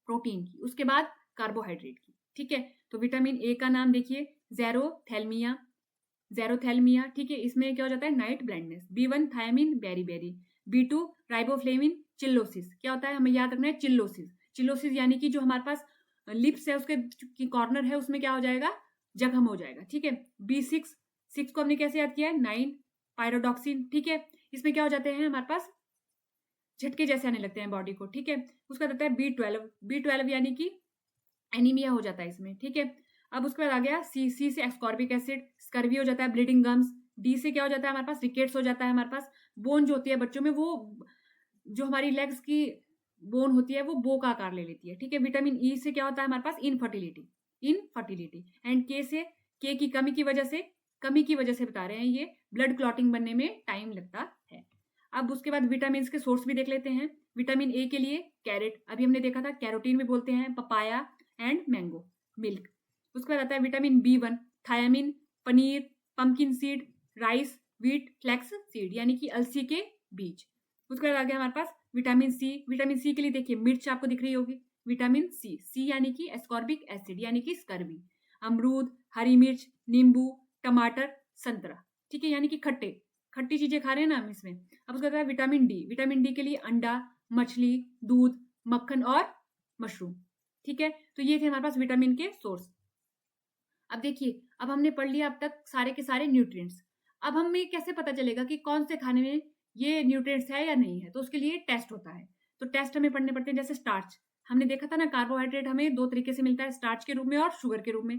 प्रोटीन की, उसके बाद कार्बोहाइड्रेट की, ठीक है। तो विटामिन ए का नाम देखिए, जेरोथैल्मिया, ठीक है, इसमें क्या हो जाता है, night blindness. B1 thiamine, beri. B2 riboflavin, cheilosis, क्या होता है हमें याद रखना है, चिल्लोसिस यानी कि जो हमारे पास लिप्स है उसके कॉर्नर है उसमें क्या हो जाएगा, जख्म हो जाएगा, ठीक है। B6 को हमने कैसे याद किया है, 9 पायरोडॉक्सिन, ठीक है। इसमें क्या हो जाते हैं हमारे पास, झटके जैसे आने लगते हैं बॉडी को, ठीक है। उसका रहता है B12 यानी कि एनीमिया हो जाता है इसमें, ठीक है। अब उसके बाद आ गया सी से एस्कॉर्बिक एसिड, स्कर्वी हो जाता है, ब्लीडिंग गम्स। डी से क्या हो जाता है हमारे पास, रिकेट्स हो जाता है हमारे पास। बोन जो होती है बच्चों में, वो जो हमारी लेग्स की बोन होती है वो बो का आकार ले लेती है, ठीक है। विटामिन ई से क्या होता है हमारे पास, इनफर्टिलिटी। एंड के की कमी की वजह से बता रहे हैं, ये ब्लड क्लॉटिंग बनने में टाइम लगता है। अब उसके बाद विटामिन के सोर्स भी देख लेते हैं। विटामिन ए के लिए कैरेट, अभी हमने देखा था, कैरोटीन भी बोलते हैं, पपाया एंड मैंगो, मिल्क। उसके बाद आता है vitamin B1, thiamine, paneer, pumpkin seed, rice, wheat, flax seed, यानी कि अलसी के बीज। उसके बाद आ गया हमारे पास विटामिन सी के लिए देखिए, मिर्च आपको दिख रही होगी, विटामिन सी यानी कि एस्कॉर्बिक एसिड यानी कि स्कर्वी। अमरूद, हरी मिर्च, नींबू, टमाटर, संतरा, ठीक है, यानी कि खट्टी चीजें खा रहे हैं ना हम इसमें। अब उसके बाद विटामिन डी के लिए अंडा, मछली, दूध, मक्खन और मशरूम, ठीक है। तो ये थे हमारे पास विटामिन के सोर्स। अब देखिए, अब हमने पढ़ लिया अब तक सारे के सारे न्यूट्रिएंट्स। अब हमें कैसे पता चलेगा कि कौन से खाने में ये न्यूट्रिएंट्स है या नहीं है, तो उसके लिए टेस्ट होता है। तो टेस्ट हमें पढ़ने पड़ते हैं, जैसे स्टार्च, हमने देखा था ना, कार्बोहाइड्रेट हमें 2 तरीके से मिलता है, स्टार्च के रूप में और शुगर के रूप में।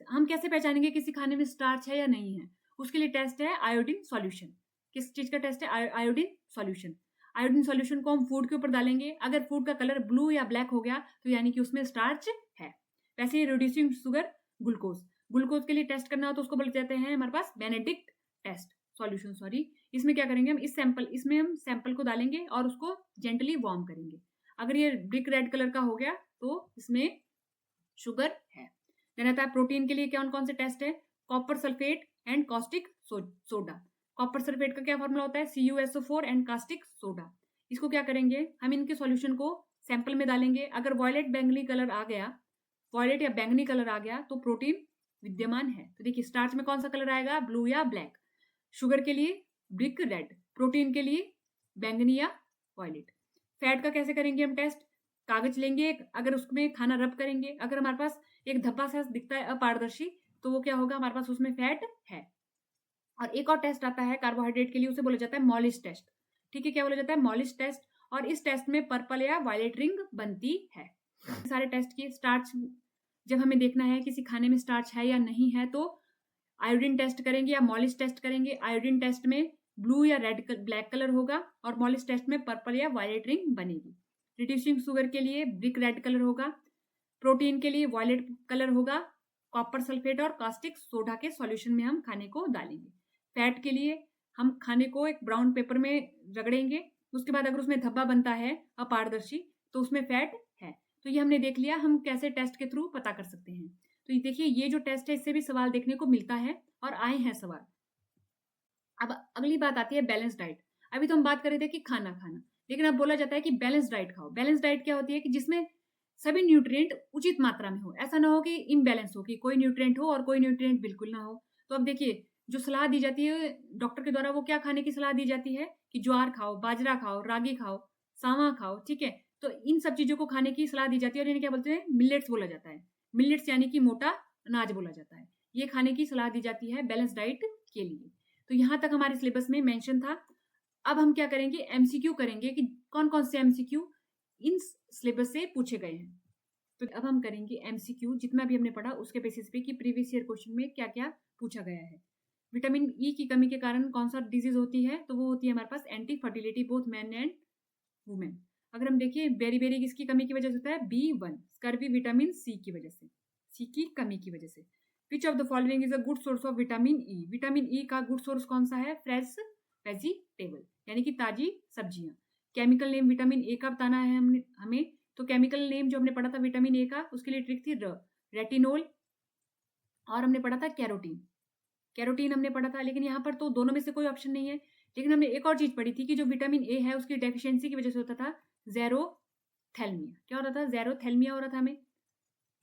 हम कैसे पहचानेंगे किसी खाने में स्टार्च है या नहीं है, उसके लिए टेस्ट है आयोडीन सॉल्यूशन। किस चीज का टेस्ट है, आयोडीन सॉल्यूशन को हम फूड के ऊपर डालेंगे, अगर फूड का कलर ब्लू या ब्लैक हो गया तो यानी कि उसमें स्टार्च है। वैसे ही रिड्यूसिंग शुगर, ग्लूकोज के लिए टेस्ट करना हो तो उसको बोल जाते हैं हमारे पास बेनेडिक्ट टेस्ट सॉल्यूशन, सॉरी। इसमें क्या करेंगे हम, इसमें हम सैंपल को डालेंगे और उसको जेंटली वार्म करेंगे। अगर ये ब्रिक रेड कलर का हो गया तो इसमें शुगर है। देन आता है प्रोटीन के लिए कौन कौन से टेस्ट है, copper sulphate and caustic soda. Copper sulphate का क्या फॉर्मूला होता है, CuSO4 एंड कास्टिक सोडा। इसको क्या करेंगे हम, इनके सॉल्यूशन को सैंपल में डालेंगे, अगर वॉयलेट या बैंगनी कलर आ गया तो प्रोटीन विद्यमान है। तो देखिए, स्टार्च में कौन सा कलर आएगा, ब्लू या ब्लैक। शुगर के लिए ब्रिक रेड, प्रोटीन के लिए बैंगनी या वॉयलेट। फैट का कैसे करेंगे हम टेस्ट, कागज लेंगे, अगर उसमें खाना रब करेंगे, अगर हमारे पास एक धब्बा सा दिखता है अपारदर्शी, तो वो क्या होगा, हमारे पास उसमें फैट है। और एक और टेस्ट आता है कार्बोहाइड्रेट के लिए, उसे बोला जाता है मॉलिस टेस्ट, ठीक है। क्या बोला जाता है, मॉलिस टेस्ट। और इस टेस्ट में पर्पल या वायलेट रिंग बनती है। सारे टेस्ट की स्टार्च, जब हमें देखना है किसी खाने में स्टार्च है या नहीं है, तो आयोडीन टेस्ट करेंगे या मॉलिस टेस्ट करेंगे। आयोडीन टेस्ट में ब्लू या ब्लैक कलर होगा और मॉलिस टेस्ट में पर्पल या वायलेट रिंग बनेगी। रिड्यूसिंग शुगर के लिए ब्रिक रेड कलर होगा, प्रोटीन के लिए वायलेट कलर होगा, कॉपर सल्फेट और कास्टिक सोडा के सॉल्यूशन में हम खाने को डालेंगे। फैट के लिए हम खाने को एक ब्राउन पेपर में रगड़ेंगे, उसके बाद अगर उसमें धब्बा बनता है अपारदर्शी तो उसमें फैट है। तो ये हमने देख लिया हम कैसे टेस्ट के थ्रू पता कर सकते हैं। तो ये देखिए, ये जो टेस्ट है इससे भी सवाल देखने को मिलता है और आए हैं सवाल। अब अगली बात आती है बैलेंस डाइट। अभी तो हम बात कर रहे थे कि खाना खाना, लेकिन अब बोला जाता है कि बैलेंस डाइट खाओ। बैलेंस डाइट क्या होती है कि जिसमें सभी न्यूट्रिएंट उचित मात्रा में हो, ऐसा ना हो कि इम्बैलेंस हो, कि कोई न्यूट्रिएंट हो और कोई न्यूट्रिएंट बिल्कुल ना हो। तो अब देखिए, जो सलाह दी जाती है डॉक्टर के द्वारा, वो क्या खाने की सलाह दी जाती है कि ज्वार खाओ, बाजरा खाओ, रागी खाओ, सावा खाओ, ठीक है। तो इन सब चीजों को खाने की सलाह दी जाती है और इन्हें क्या बोलते हैं, मिलेट्स बोला जाता है। मिलेट्स यानी कि मोटा अनाज बोला जाता है। ये खाने की सलाह दी जाती है बैलेंस डाइट के लिए। तो यहाँ तक हमारे सिलेबस में मेंशन था। अब हम क्या करेंगे, एमसीक्यू करेंगे कि कौन कौन से एमसीक्यू इन सिलेबस से पूछे गए हैं। तो अब हम करेंगे एमसीक्यू, जितना भी हमने पढ़ा उसके बेसिस पे कि प्रीवियस ईयर क्वेश्चन में क्या क्या पूछा गया है। विटामिन ई की कमी के कारण कौन सा डिजीज होती है, तो वो होती है हमारे पास anti fertility both man and women. अगर हम देखिए बेरी किसकी कमी की वजह से होता है, B1 स्कर्वी विटामिन सी की वजह से, सी की कमी की वजह से। विच of the following is a good source of vitamin E, vitamin E का गुड सोर्स कौन सा है, फ्रेश वेजिटेबल यानी कि ताजी सब्जियां। केमिकल नेम विटामिन ए का बताना है हमें। तो केमिकल नेम जो हमने पढ़ा था विटामिन ए का, उसके लिए ट्रिक थी रेटिनोल, और हमने पढ़ा था कैरोटीन। कैरोटीन हमने पढ़ा था, लेकिन यहाँ पर तो दोनों में से कोई ऑप्शन नहीं है। लेकिन हमने एक और चीज पढ़ी थी कि जो विटामिन ए है उसकी डेफिशिएंसी की वजह से होता था जेरोथैल्मिया। क्या होता था, जेरोथैल्मिया हो रहा था हमें,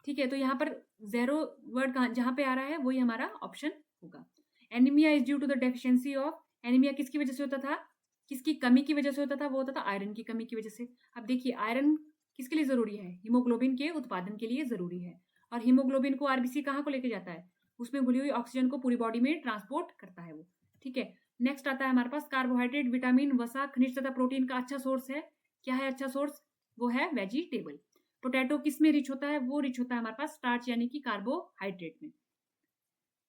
ठीक है। तो यहाँ पर जेरो वर्ड जहां पे आ रहा है वही हमारा ऑप्शन होगा। Anaemia is due to the deficiency of, anaemia किसकी वजह से होता था, किसकी कमी की वजह से होता था, वो होता था आयरन की कमी की वजह से। अब देखिए आयरन किसके लिए जरूरी है, हीमोग्लोबिन के उत्पादन के लिए जरूरी है। और हीमोग्लोबिन को आरबीसी कहाँ को लेके जाता है, उसमें घुली हुई ऑक्सीजन को पूरी बॉडी में ट्रांसपोर्ट करता है वो, ठीक है। नेक्स्ट आता है हमारे पास कार्बोहाइड्रेट, विटामिन, वसा, खनिज तथा प्रोटीन का अच्छा सोर्स है। क्या है अच्छा सोर्स, वो है वेजिटेबल। पोटैटो किस में रिच होता है, वो रिच होता है हमारे पास स्टार्च यानी कि कार्बोहाइड्रेट में।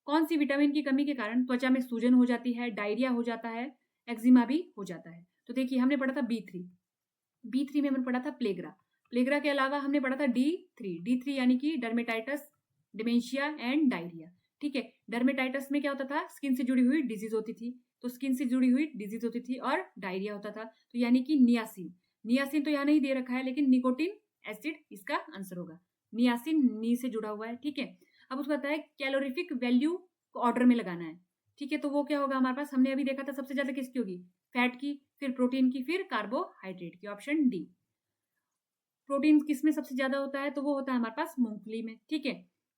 कौन सी विटामिन की कमी के कारण त्वचा में सूजन हो जाती है, डायरिया हो जाता है, एक्जिमा भी हो जाता है। तो देखिए हमने पढ़ा था B3 में हमने पढ़ा था प्लेग्रा के अलावा हमने पढ़ा था D3 यानी कि डर्मेटाइटस, डिमेंशिया एंड डायरिया, ठीक है। डर्मेटाइटस में क्या होता था, स्किन से जुड़ी हुई डिजीज होती थी, तो स्किन से जुड़ी हुई डिजीज होती थी, और डायरिया होता था, तो यानी कि नियासिन तो यहाँ नहीं दे रखा है, लेकिन निकोटिन एसिड इसका आंसर होगा। नियासिन नी से जुड़ा हुआ है, ठीक है। अब उसको बताया कैलोरीफिक वैल्यू को ऑर्डर में लगाना है, ठीक है। तो वो क्या होगा हमारे पास, हमने अभी देखा था सबसे ज्यादा किसकी होगी, फैट की, फिर प्रोटीन की, फिर कार्बोहाइड्रेट की, ऑप्शन डी। प्रोटीन किसमें सबसे ज्यादा होता है, तो वो होता है हमारे पास मूंगफली में, ठीक है।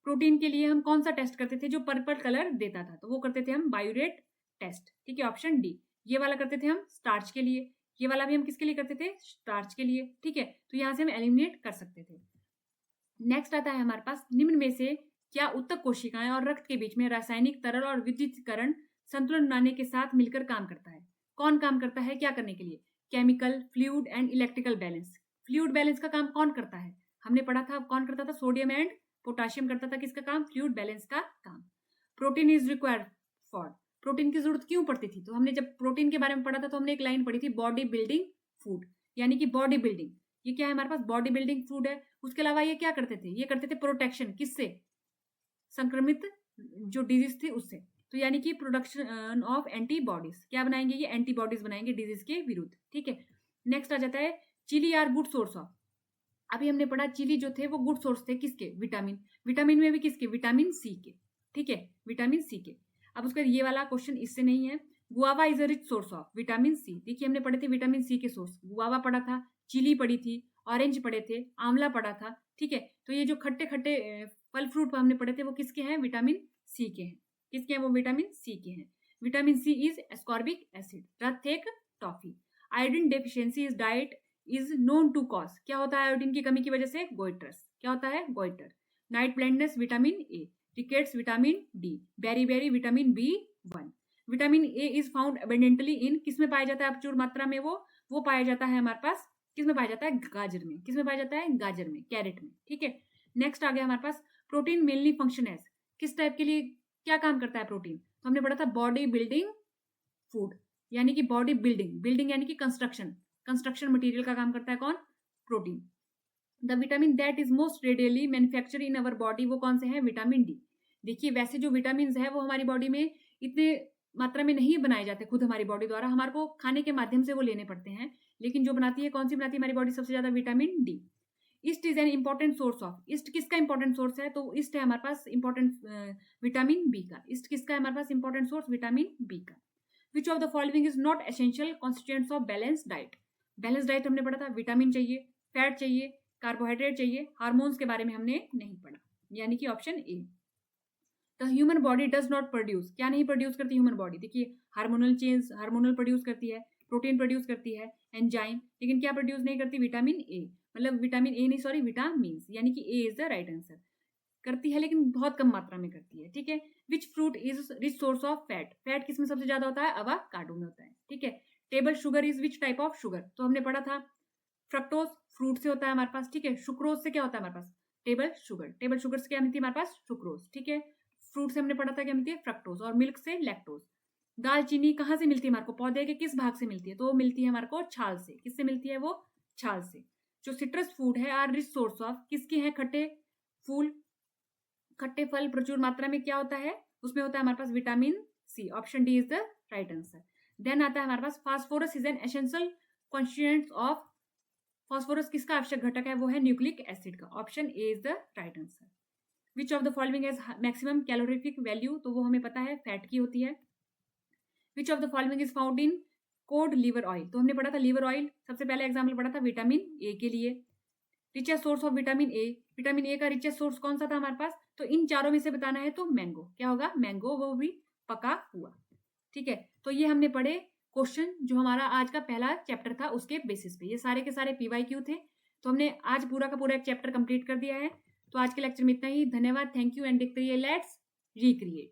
प्रोटीन के लिए हम कौन सा टेस्ट करते थे जो पर्पल कलर देता था, तो वो करते थे हम बायोरेट टेस्ट, ठीक है, ऑप्शन डी। ये वाला करते थे हम स्टार्च के लिए, ये वाला भी हम किसके लिए करते थे, स्टार्च के लिए, ठीक है। तो यहां से हम एलिमिनेट कर सकते थे। नेक्स्ट आता है हमारे पास, निम्न में से क्या उत्तक कोशिकाएं और रक्त के बीच में रासायनिक, तरल और विद्युतीकरण संतुलन बनाने के साथ मिलकर काम करता है। कौन काम करता है, क्या करने के लिए, chemical, fluid and electrical balance. Fluid balance का काम कौन करता है, हमने पढ़ा था कौन करता था, सोडियम एंड पोटाशियम करता था किसका काम, फ्लूइड बैलेंस का काम। Protein is required for, protein की जरूरत क्यों पड़ती थी, तो हमने जब प्रोटीन के बारे में पढ़ा था तो हमने एक लाइन पढ़ी थी, बॉडी बिल्डिंग फूड, यानी कि बॉडी बिल्डिंग, ये क्या है हमारे पास, बॉडी बिल्डिंग फूड है। उसके अलावा ये क्या करते थे, ये करते थे प्रोटेक्शन, किससे, संक्रमित जो डिजीज थी उससे, तो यानी कि प्रोडक्शन ऑफ एंटीबॉडीज, क्या बनाएंगे ये, एंटीबॉडीज बनाएंगे डिजीज के विरुद्ध, ठीक है। नेक्स्ट आ जाता है chilli are good source of, अभी हमने पढ़ा चिली जो थे वो गुड सोर्स थे किसके, विटामिन में भी किसके, विटामिन सी के, ठीक है, विटामिन सी के। अब उसका ये वाला क्वेश्चन इससे नहीं है, guava is a rich source of vitamin C, देखिए हमने पढ़े थे विटामिन सी के सोर्स, गुआवा पढ़ा था, चिली पढ़ी थी, ऑरेंज पढ़े थे, आंवला पढ़ा था, ठीक है। तो ये जो खट्टे खट्टे फल फ्रूट हमने पढ़े थे वो किसके हैं, विटामिन सी के हैं, किसके हैं, वो विटामिन सी के हैं। Vitamin C is ascorbic acid, रथ एक toffee. Iodine deficiency is diet is known to cause, क्या होता है आयोडीन की कमी की वजह से, गोइटर्स, क्या होता है, goitre. Night blindness vitamin A, rickets vitamin D, beri vitamin B1। Vitamin A is found abundantly in, किसमें पाया जाता है प्रचुर मात्रा में, वो पाया जाता है हमारे पास, किसमें पाया जाता है, गाजर में, किसमें पाया जाता है, गाजर में, कैरेट में, ठीक है। नेक्स्ट आ गया हमारे पास, प्रोटीन मेनली फंक्शन एज, किस टाइप के लिए क्या काम करता है प्रोटीन, तो हमने पढ़ा था बॉडी बिल्डिंग फूड, यानी कि बॉडी बिल्डिंग यानी कि कंस्ट्रक्शन मटेरियल का काम करता है कौन, protein. The vitamin that is most radially manufacture in our body, वो कौन से है, विटामिन डी। देखिए वैसे जो विटामिन है वो हमारी बॉडी में इतने मात्रा में नहीं बनाए जाते खुद हमारी बॉडी द्वारा, हमारे को खाने के माध्यम से वो लेने पड़ते हैं, लेकिन जो बनाती है कौन सी बनाती है हमारी बॉडी सबसे ज्यादा, vitamin D. East is an important source of, east किसका इंपॉर्टेंट सोर्स है, तो ईस्ट है हमारे पास इंपॉर्टेंट विटामिन बी का, ईस्ट किसका है हमारे पास इंपॉर्टेंट सोर्स, विटामिन बी का। विच of the following is not essential constituents of balance diet, balance diet हमने पढ़ा था, विटामिन चाहिए, फैट चाहिए, कार्बोहाइड्रेट चाहिए, हार्मोन्स के बारे में हमने नहीं पढ़ा, यानी कि option A. The human body does not produce, क्या नहीं प्रोड्यूस करती ह्यूमन बॉडी, देखिए हार्मोनल चेंज, हार्मोनल प्रोड्यूस करती है, प्रोटीन प्रोड्यूस करती है, एंजाइम, लेकिन क्या प्रोड्यूस नहीं करती, विटामिन ए, मतलब विटामिन ए नहीं सॉरी विटामिन्स, यानी कि ए इज द राइट आंसर। करती है लेकिन बहुत कम मात्रा में करती है, ठीक है। Which fruit is rich source of fat, fat किसमें सबसे ज्यादा होता है, अवाकाडो में होता है, ठीक है। Table sugar is which type of sugar, तो हमने पढ़ा था फ्रक्टोज फ्रूट से होता है हमारे पास, ठीक है। सुक्रोज से क्या होता है हमारे पास, टेबल शुगर, टेबल शुगर से क्या मिलती है हमारे पास, सुक्रोज, ठीक है। फ्रूट से हमने पढ़ा था क्या मिलती है, फ्रक्टोज, और मिल्क से लैक्टोज। दालचीनी कहाँ से मिलती है हमारे को, पौधे के किस भाग से मिलती है, तो वो मिलती है हमारे को छाल से, किससे मिलती है वो, छाल से। जो सिट्रस फूड है आर रिच सोर्स ऑफ, किसके हैं, खट्टे फूल, खट्टे फल प्रचुर मात्रा में क्या होता है, उसमें होता है हमारे पास vitamin C, option D is the right answer. Then आता है हमारे पास phosphorus is an essential constituent of, phosphorus किसका आवश्यक घटक है, वो है न्यूक्लिक एसिड का, option A is the right answer. Which of the following has maximum calorific value, तो वो हमें पता है फैट की होती है। Which of the following is found in cod liver oil, तो हमने पढ़ा था लिवर ऑयल, सबसे पहले एग्जाम्पल पढ़ा था विटामिन ए के लिए। Richest source of vitamin A, vitamin A का रिचेस्ट सोर्स कौन सा था हमारे पास, तो इन चारों में से बताना है तो मैंगो, क्या होगा, मैंगो, वो भी पका हुआ, ठीक है। तो ये हमने पढ़े क्वेश्चन जो हमारा आज का पहला चैप्टर था उसके बेसिस पे, ये सारे के सारे पीवाईक्यू थे, तो हमने आज पूरा का पूरा एक चैप्टर कंप्लीट कर दिया है। तो आज के लेक्चर में इतना ही, धन्यवाद, थैंक यू, एंड देखते रहिए लेट्स रिक्रिएट।